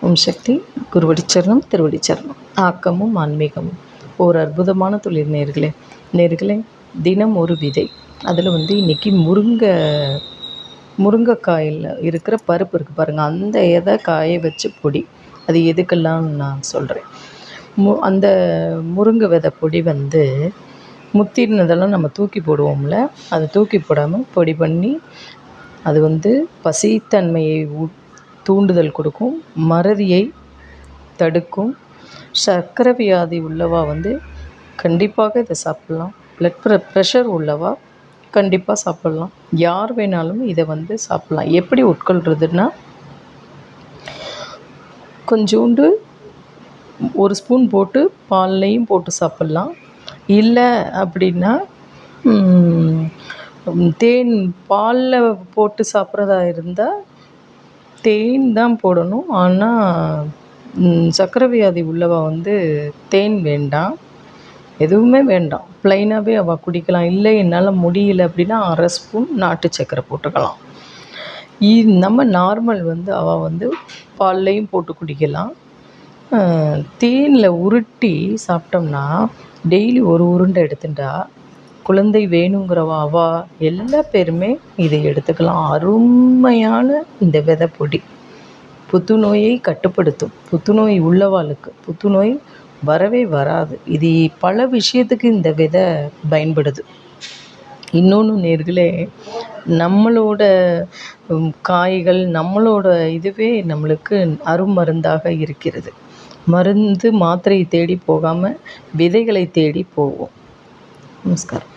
ஓம் சக்தி. குருவடிச்சரணம், திருவடிச்சரணம். ஆக்கமும் ஆன்மீகமும் ஒரு அற்புதமான தொழில் நேர்களே. தினம் ஒரு விதை. அதில் இன்றைக்கி முருங்கைக்காயில் இருக்கிற பருப்பு இருக்குது பாருங்கள், அந்த இதை காய வச்சு பொடி. அது எதுக்கெல்லாம் நான் சொல்கிறேன். அந்த முருங்கை விதை பொடி முத்தினதெல்லாம் நம்ம தூக்கி போடுவோம்ல, அதை தூக்கி போடாமல் பொடி பண்ணி அது பசித்தன்மையை தூண்டுதல் கொடுக்கும், மறதியை தடுக்கும். சர்க்கரை வியாதி உள்ளவா கண்டிப்பாக இதை சாப்பிட்லாம். ப்ரெஷர் உள்ளவா கண்டிப்பாக சாப்பிட்லாம். யார் வேணாலும் இதை சாப்பிட்லாம். எப்படி உட்கொள்கிறதுன்னா, கொஞ்சோண்டு ஒரு ஸ்பூன் போட்டு பால்லையும் போட்டு சாப்பிட்லாம். இல்லை அப்படின்னா தேன் பாலில் போட்டு சாப்பிட்றதா இருந்தால் தேன் தான் போடணும். ஆனால் சர்க்கரை வியாதி உள்ளவா தேன் வேண்டாம், எதுவுமே வேண்டாம். ப்ளைனாகவே அவள் குடிக்கலாம். இல்லை என்னால் முடியல அப்படின்னா அரை ஸ்பூன் நாட்டு சர்க்கரை போட்டுக்கலாம். நம்ம நார்மல் அவள் பால்லையும் போட்டு குடிக்கலாம். தேனில் உருட்டி சாப்பிட்டோம்னா டெய்லி ஒரு உருண்டை எடுத்துட்டா, குழந்தை வேணுங்கிறவா எல்லா பேருமே இதை எடுத்துக்கலாம். அருமையான இந்த விதை பொடி புத்துநோயை கட்டுப்படுத்தும். புத்துநோய் உள்ளவாளுக்கு புத்துநோய் வரவே வராது. இது பல விஷயத்துக்கு இந்த விதை பயன்படுது. இன்னொன்று நேர்களே, நம்மளோட காய்கள் நம்மளோட இதுவே நம்மளுக்கு அருமருந்தாக இருக்கிறது. மருந்து மாத்திரையை தேடி போகாமல் விதைகளை தேடி போவோம். நமஸ்காரம்.